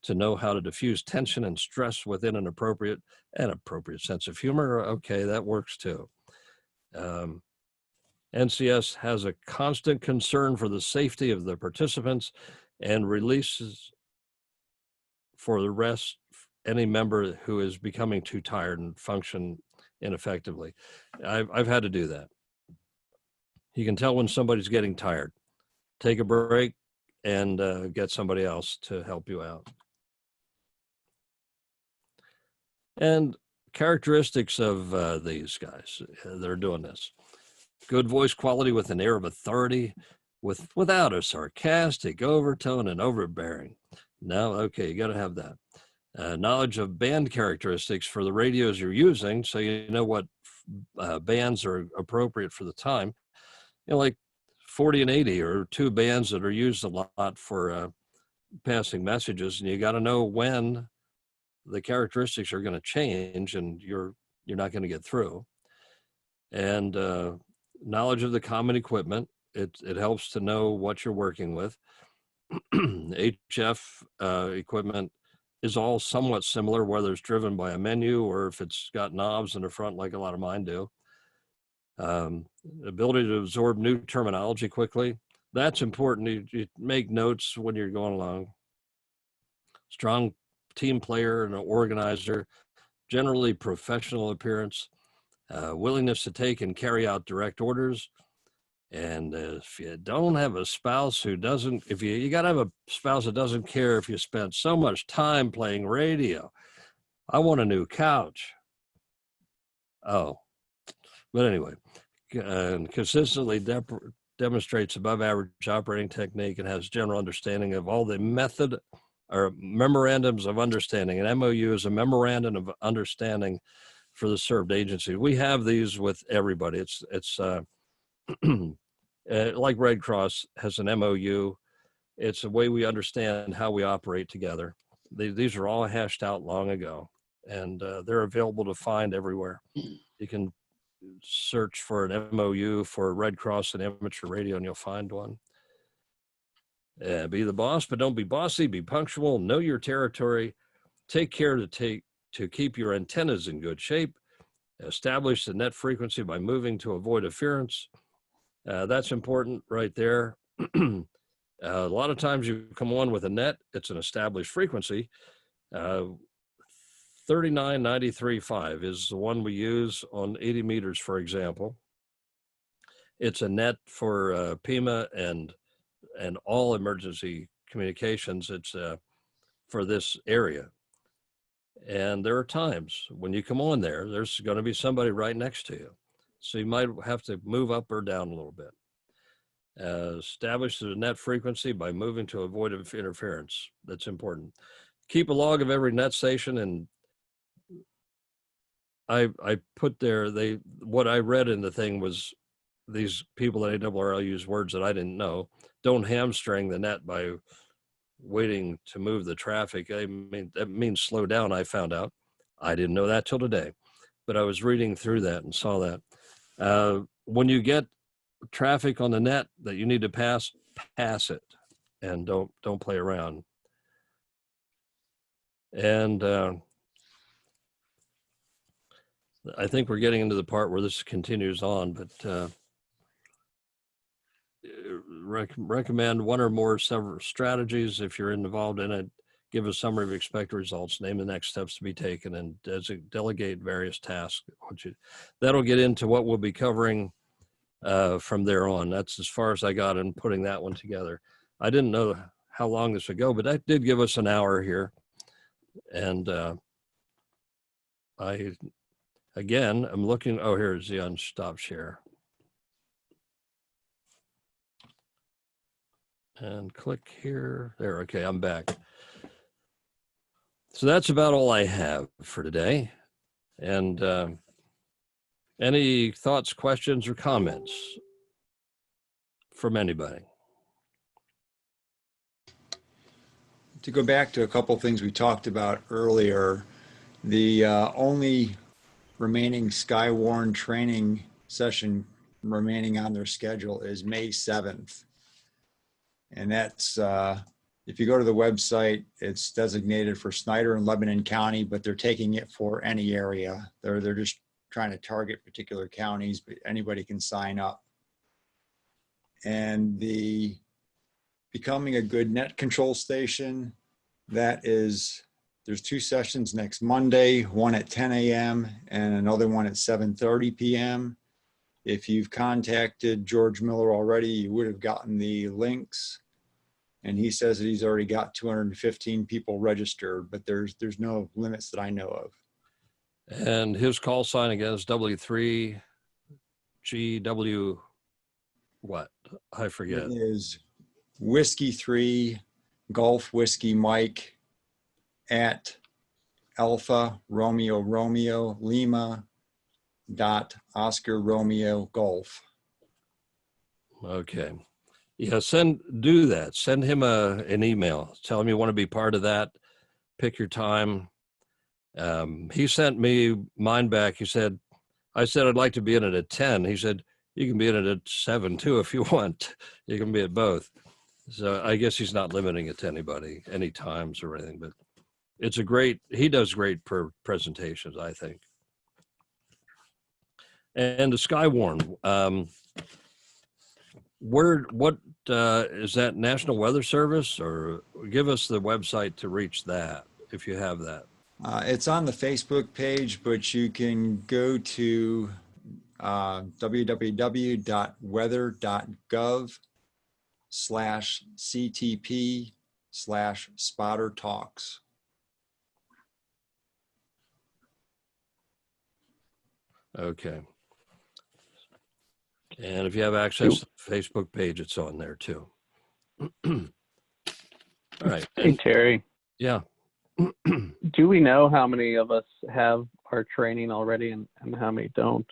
to know how to diffuse tension and stress within an appropriate sense of humor. Okay, that works too. NCS has a constant concern for the safety of the participants and releases for the rest any member who is becoming too tired and function ineffectively. I've had to do that. You can tell when somebody's getting tired. Take a break and get somebody else to help you out. And characteristics of these guys that are doing this. Good voice quality with an air of authority, without a sarcastic overtone and overbearing. No, okay, you got to have that. Knowledge of band characteristics for the radios you're using, so you know what bands are appropriate for the time. Like 40 and 80 are two bands that are used a lot for passing messages, and you got to know when the characteristics are going to change, and you're not going to get through. And knowledge of the common equipment, it helps to know what you're working with. HF equipment is all somewhat similar, whether it's driven by a menu or if it's got knobs in the front like a lot of mine do. Ability to absorb new terminology quickly. That's important. You make notes when you're going along. Strong team player and an organizer, generally professional appearance, willingness to take and carry out direct orders. And if you don't have a spouse who doesn't, if you got to have a spouse that doesn't care if you spent so much time playing radio. I want a new couch. Oh, but anyway, consistently demonstrates above average operating technique and has general understanding of all the method or memorandums of understanding. An MOU is a memorandum of understanding for the served agency. We have these with everybody. It's like Red Cross has an MOU. It's a way we understand how we operate together. These are all hashed out long ago, and they're available to find everywhere. You can search for an MOU for Red Cross and amateur radio, and you'll find one. Be the boss, but don't be bossy. Be punctual. Know your territory. Take care to keep your antennas in good shape. Establish the net frequency by moving to avoid interference. That's important right there. A lot of times you come on with a net, it's an established frequency. 3993.5 is the one we use on 80 meters, for example. It's a net for PEMA and all emergency communications. It's for this area. And there are times when you come on there, there's going to be somebody right next to you. So you might have to move up or down a little bit. Establish the net frequency by moving to avoid interference. That's important. Keep a log of every net station, and I put there, what I read in the thing was these people at ARRL use words that I didn't know. Don't hamstring the net by waiting to move the traffic. I mean, that means slow down, I found out. I didn't know that till today, but I was reading through that and saw that. When you get traffic on the net that you need to pass it, and don't play around. And I think we're getting into the part where this continues on, but recommend one or more several strategies if you're involved in it. Give a summary of expected results, name the next steps to be taken, and delegate various tasks. That'll get into what we'll be covering from there on. That's as far as I got in putting that one together. I didn't know how long this would go, but that did give us an hour here. And I'm looking, oh, here's the unstop share. And click here, there, okay, I'm back. So that's about all I have for today. And any thoughts, questions, or comments from anybody? To go back to a couple of things we talked about earlier, the only remaining Skywarn training session remaining on their schedule is May 7th. And that's, if you go to the website, it's designated for Snyder and Lebanon County, but they're taking it for any area. They're just trying to target particular counties, but anybody can sign up. And the Becoming a Good Net Control Station, there's 2 sessions next Monday, one at 10 a.m. and another one at 7:30 p.m. If you've contacted George Miller already, you would have gotten the links. And he says that he's already got 215 people registered, but there's no limits that I know of. And his call sign again is W3GW what? I forget. It is Whiskey 3 Golf Whiskey Mike at Alpha Romeo Romeo Lima .Oscar Romeo Golf. Okay. Yeah, do that. Send him an email. Tell him you want to be part of that. Pick your time. He sent me mine back. He said, I said, I'd like to be in it at 10. He said, you can be in it at 7 too if you want. You can be at both. So I guess he's not limiting it to anybody, any times or anything, but it's he does great presentations, I think. And the Skywarn, what is that, National Weather Service? Or give us the website to reach that if you have that. It's on the Facebook page, but you can go to www.weather.gov/CTP/spotter talks. Okay. And if you have access to the Facebook page, it's on there too. All right. Hey, Terry, Yeah. do we know how many of us have our training already and how many don't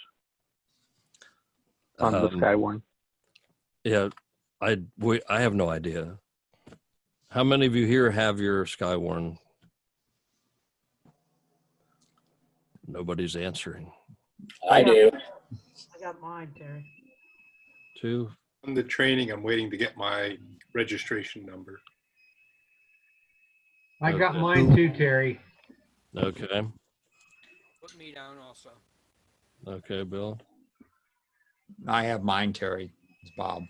on the Skywarn? Yeah, I have no idea. How many of you here have your Skywarn? Nobody's answering. I do. I got mine, Terry. 2. On the training, I'm waiting to get my registration number. I got Okay. mine too, Terry. Okay. Put me down also. Okay, Bill. I have mine, Terry. It's Bob.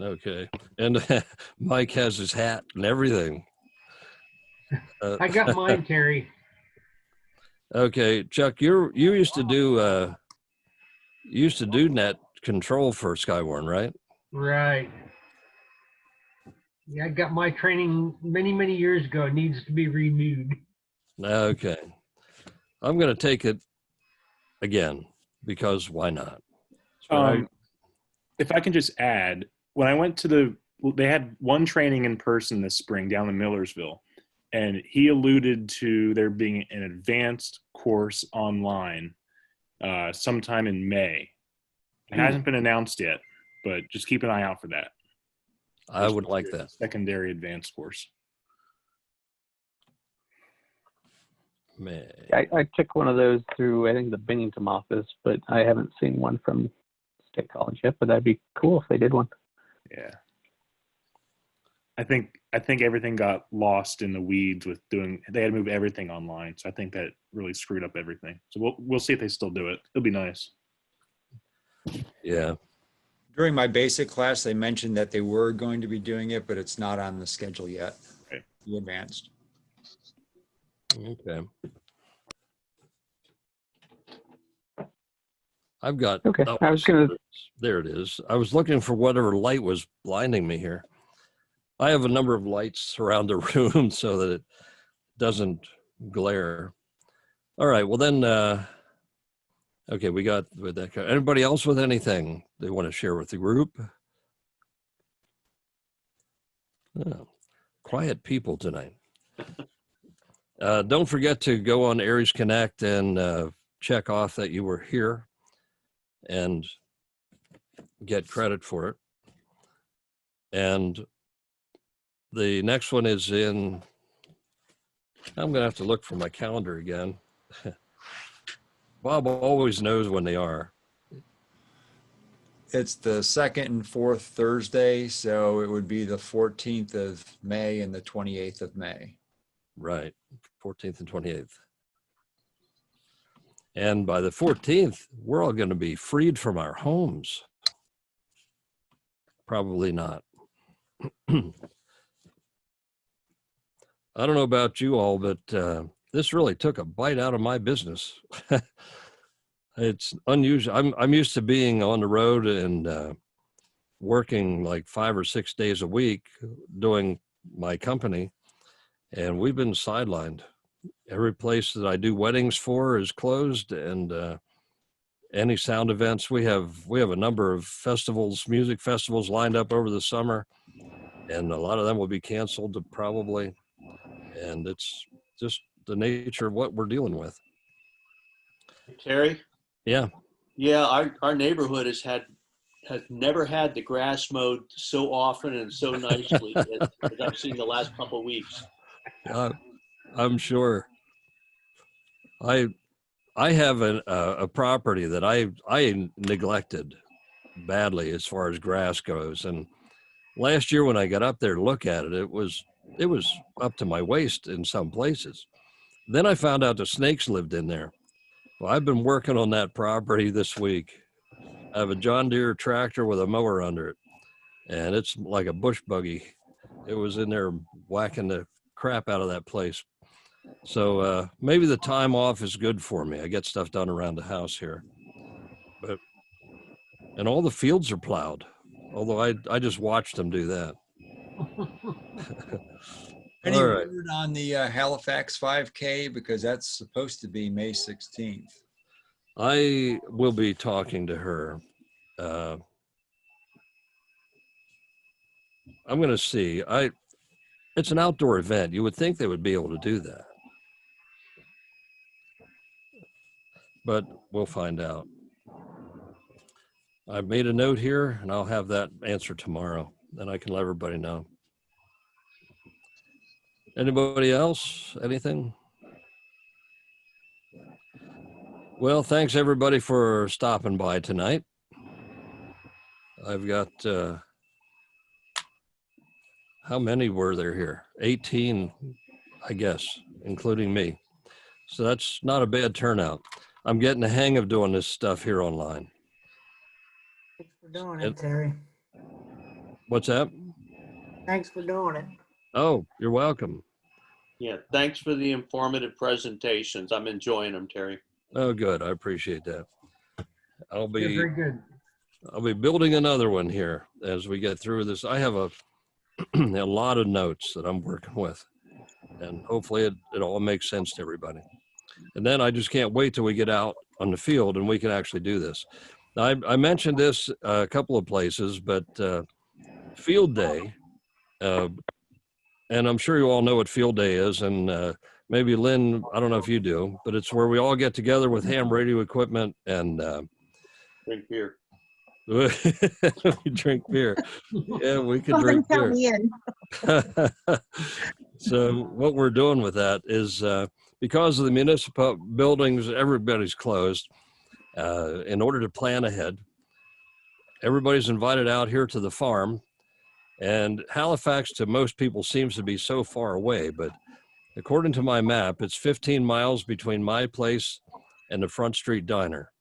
Okay. And Mike has his hat and everything. I got mine, Terry. Okay, Chuck, you used to do net control for Skywarn, right? Right. Yeah, I got my training many, many years ago. It needs to be renewed. Okay. I'm going to take it again because why not? If I can just add, when I went to they had one training in person this spring down in Millersville, and he alluded to there being an advanced course online sometime in May. It hasn't been announced yet, but just keep an eye out for that. I would like that. Secondary advanced course. May. I took one of those through, I think, the Bennington office, but I haven't seen one from State College yet, but that'd be cool if they did one. Yeah. I think everything got lost in the weeds with they had to move everything online. So I think that really screwed up everything. So we'll see if they still do it. It'll be nice. Yeah. During my basic class, they mentioned that they were going to be doing it, but it's not on the schedule yet. Right. The advanced. Okay. I've got. Okay. Oh, I was going to. There it is. I was looking for whatever light was blinding me here. I have a number of lights around the room so that it doesn't glare. All right. Well, then, okay, we got with that. Anybody else with anything they want to share with the group? Oh, quiet people tonight. Don't forget to go on ARES Connect and check off that you were here and get credit for it. And the next one is I'm going to have to look for my calendar again. Bob always knows when they are. It's the 2nd and 4th Thursday, so it would be the 14th of May and the 28th of May. Right, 14th and 28th. And by the 14th, we're all going to be freed from our homes. Probably not. I don't know about you all, but this really took a bite out of my business. It's unusual. I'm used to being on the road and working like 5 or 6 days a week doing my company, and we've been sidelined. Every place that I do weddings for is closed, and any sound events. We have a number of festivals, music festivals lined up over the summer, and a lot of them will be canceled probably. And it's just the nature of what we're dealing with. Terry? Yeah. Yeah, our neighborhood has never had the grass mowed so often and so nicely as I've seen the last couple of weeks. I'm sure. I have a property that I neglected badly as far as grass goes, and last year when I got up there to look at it, it was up to my waist in some places. Then I found out the snakes lived in there. Well, I've been working on that property this week. I have a John Deere tractor with a mower under it, and it's like a bush buggy. It was in there whacking the crap out of that place. So maybe the time off is good for me. I get stuff done around the house here. And all the fields are plowed, although I just watched them do that. Any All right. word on the Halifax 5K? Because that's supposed to be May 16th. I will be talking to her. I'm going to see. It's an outdoor event. You would think they would be able to do that, but we'll find out. I've made a note here, and I'll have that answer tomorrow. Then I can let everybody know. Anybody else? Anything? Well, thanks everybody for stopping by tonight. I've got, how many were there here? 18, I guess, including me. So that's not a bad turnout. I'm getting the hang of doing this stuff here online. Thanks for doing it, Terry. What's that? Thanks for doing it. Oh, you're welcome. Yeah, thanks for the informative presentations. I'm enjoying them, Terry. Oh, good. I appreciate that. Yeah, very good. I'll be building another one here as we get through this. I have a lot of notes that I'm working with, and hopefully it all makes sense to everybody. And then I just can't wait till we get out on the field and we can actually do this. Now, I mentioned this a couple of places, but field day, and I'm sure you all know what field day is, and maybe Lynn, I don't know if you do, but it's where we all get together with ham radio equipment and Drink beer. we drink beer. Yeah, we can drink Count beer. me in. So what we're doing with that is because of the municipal buildings, everybody's closed. In order to plan ahead, everybody's invited out here to the farm. And Halifax to most people seems to be so far away, but according to my map, it's 15 miles between my place and the Front Street Diner,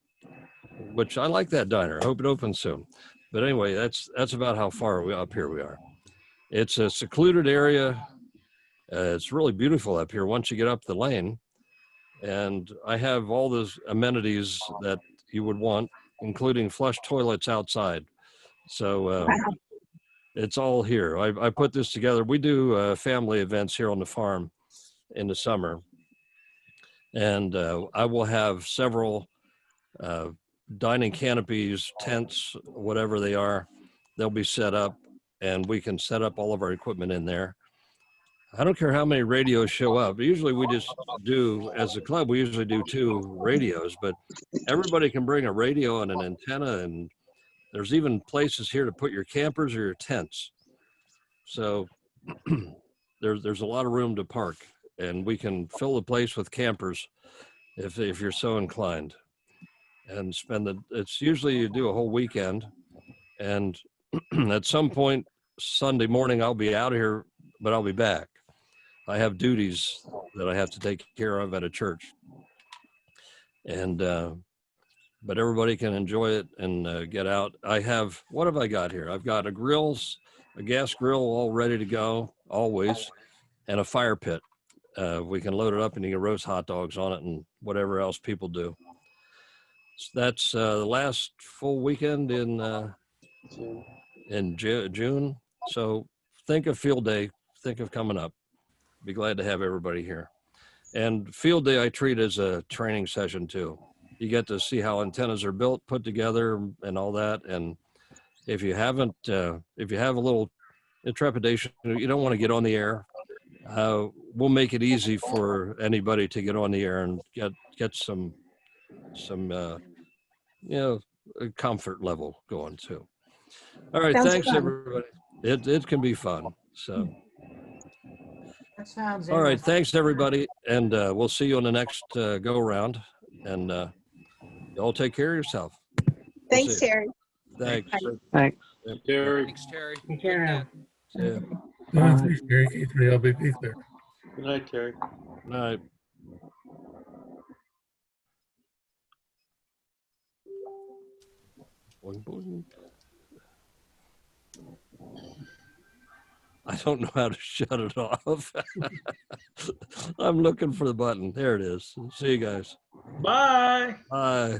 which I like that diner. I hope it opens soon. But anyway, that's about how far up here we are. It's a secluded area. It's really beautiful up here once you get up the lane. And I have all those amenities that you would want, including flush toilets outside. So it's all here. I put this together. We do family events here on the farm in the summer. And I will have several dining canopies, tents, whatever they are. They'll be set up, and we can set up all of our equipment in there. I don't care how many radios show up. Usually we just do, as a club, we usually do 2 radios, but everybody can bring a radio and an antenna, and there's even places here to put your campers or your tents. So there's a lot of room to park, and we can fill the place with campers if you're so inclined, and it's usually you do a whole weekend. And at some point Sunday morning, I'll be out of here, but I'll be back. I have duties that I have to take care of at a church, and but everybody can enjoy it and get out. What have I got here? I've got a gas grill all ready to go always, and a fire pit. We can load it up and you can roast hot dogs on it and whatever else people do. So that's the last full weekend in June. So think of field day, think of coming up. Be glad to have everybody here. And field day I treat as a training session too. You get to see how antennas are built, put together, and all that. And if you have a little trepidation, you don't want to get on the air, we'll make it easy for anybody to get on the air and get some comfort level going too. All right, Sounds thanks fun. everybody. It can be fun. So That sounds All right. interesting. Thanks, everybody. And we'll see you on the next go round. And y'all take care of yourself. We'll Thanks, see you. Terry. Thanks. Thanks. Terry. Thanks, Terry. Take Good care net. now. See ya. No, thanks, Gary. K3, I'll be clear. Good night, Terry. Good night. Boing, boing. I don't know how to shut it off. I'm looking for the button. There it is. See you guys. Bye. Bye.